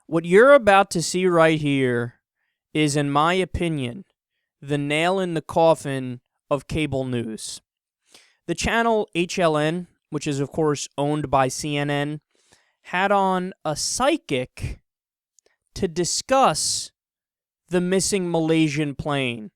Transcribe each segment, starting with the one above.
What you're about to see right here is, in my opinion, the nail in the coffin of cable news. The channel HLN, which is, of course, owned by CNN, had on a psychic to discuss the missing Malaysian plane.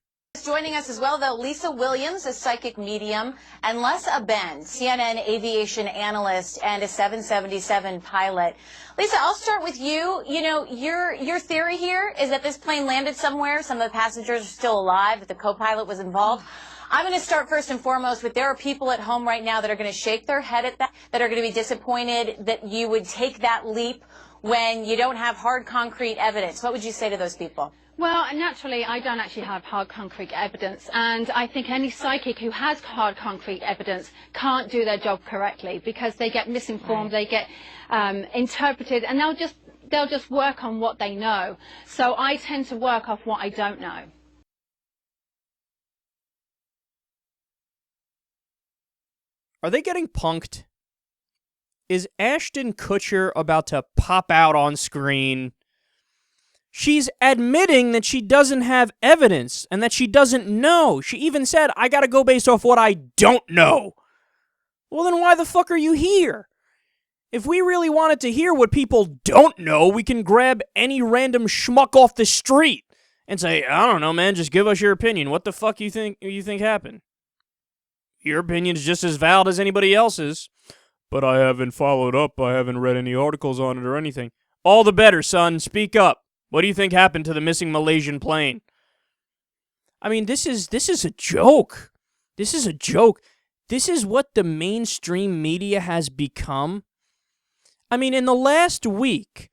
Joining us as well, though, Lisa Williams, a psychic medium, and Les Aben, CNN aviation analyst and a 777 pilot. Lisa, I'll start with you. You know, your theory here is that this plane landed somewhere. Some of the passengers are still alive, that the co-pilot was involved. I'm going to start first and foremost with there are people at home right now that are going to shake their head at that are going to be disappointed that you would take that leap when you don't have hard concrete evidence. What would you say to those people? Well, naturally, I don't actually have hard concrete evidence, and I think any psychic who has hard concrete evidence can't do their job correctly because they get misinformed, they get interpreted, and they'll just work on what they know. So I tend to work off what I don't know. Are they getting punked? Is Ashton Kutcher about to pop out on screen? She's admitting that she doesn't have evidence and that she doesn't know. She even said, I gotta go based off what I don't know. Well, then why the fuck are you here? If we really wanted to hear what people don't know, we can grab any random schmuck off the street and say, I don't know, man, just give us your opinion. What the fuck you think happened? Your opinion is just as valid as anybody else's. But I haven't followed up. I haven't read any articles on it or anything. All the better, son. Speak up. What do you think happened to the missing Malaysian plane? I mean, this is a joke. This is a joke. This is what the mainstream media has become. I mean, in the last week,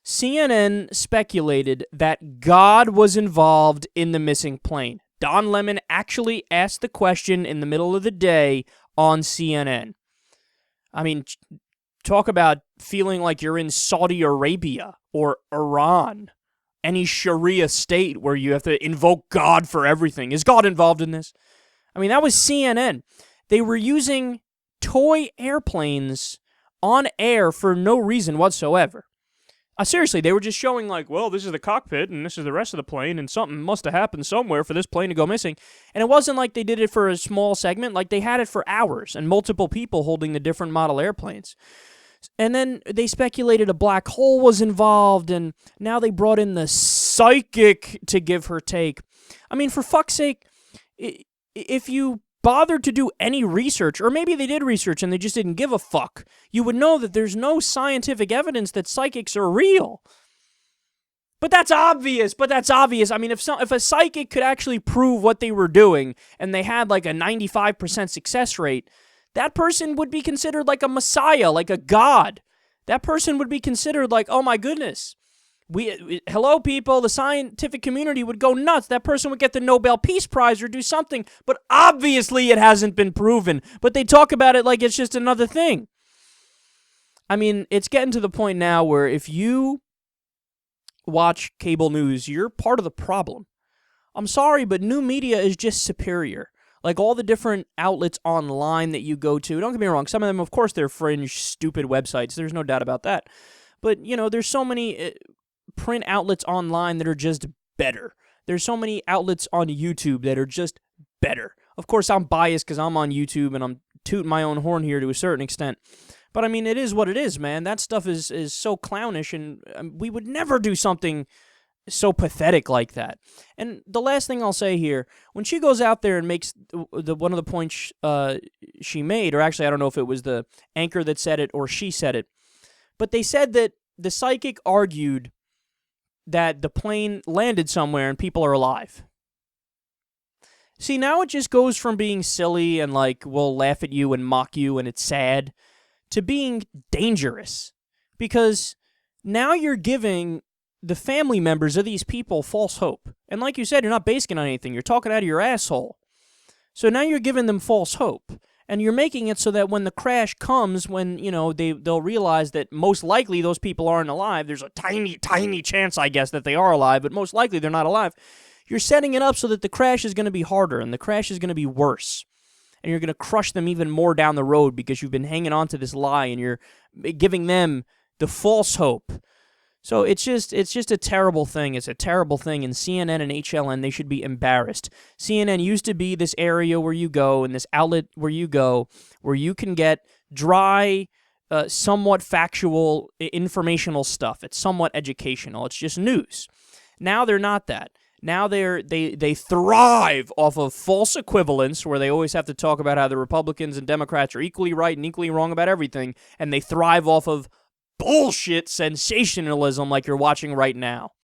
CNN speculated that God was involved in the missing plane. Don Lemon actually asked the question in the middle of the day on CNN. I mean, talk about feeling like you're in Saudi Arabia or Iran. Any Sharia state where you have to invoke God for everything. Is God involved in this? I mean, that was CNN. They were using toy airplanes on air for no reason whatsoever. Seriously, they were just showing like, well, this is the cockpit and this is the rest of the plane and something must have happened somewhere for this plane to go missing. And it wasn't like they did it for a small segment. Like they had it for hours and multiple people holding the different model airplanes. And then they speculated a black hole was involved, and now they brought in the psychic to give her take. I mean, for fuck's sake, if you bothered to do any research, or maybe they did research and they just didn't give a fuck, you would know that there's no scientific evidence that psychics are real. But that's obvious. I mean, if a psychic could actually prove what they were doing, and they had like a 95% success rate, that person would be considered like a messiah, like a god. That person would be considered like, oh my goodness. Hello, people, the scientific community would go nuts. That person would get the Nobel Peace Prize or do something. But obviously it hasn't been proven. But they talk about it like it's just another thing. I mean, it's getting to the point now where if you watch cable news, you're part of the problem. I'm sorry, but new media is just superior. Like all the different outlets online that you go to, don't get me wrong, some of them, of course, they're fringe, stupid websites. There's no doubt about that. But, you know, there's so many print outlets online that are just better. There's so many outlets on YouTube that are just better. Of course, I'm biased because I'm on YouTube and I'm tooting my own horn here to a certain extent. But, I mean, it is what it is, man. That stuff is so clownish, and we would never do something so pathetic like that. And the last thing I'll say here, when she goes out there and makes one of the points she made, or actually I don't know if it was the anchor that said it or she said it, but they said that the psychic argued that the plane landed somewhere and people are alive. See, now it just goes from being silly and like, we'll laugh at you and mock you and it's sad, to being dangerous. Because now you're giving the family members of these people false hope. And like you said, you're not basing it on anything. You're talking out of your asshole. So now you're giving them false hope. And you're making it so that when the crash comes, when, you know, they'll realize that most likely those people aren't alive. There's a tiny, tiny chance, I guess, that they are alive, but most likely they're not alive. You're setting it up so that the crash is going to be harder and the crash is going to be worse. And you're going to crush them even more down the road because you've been hanging on to this lie and you're giving them the false hope So it's just a terrible thing. It's a terrible thing, and CNN and HLN, they should be embarrassed. CNN used to be this area where you go, and this outlet where you go, where you can get dry, somewhat factual, informational stuff. It's somewhat educational. It's just news. Now they're not that. Now they thrive off of false equivalence, where they always have to talk about how the Republicans and Democrats are equally right and equally wrong about everything, and they thrive off of bullshit sensationalism like you're watching right now.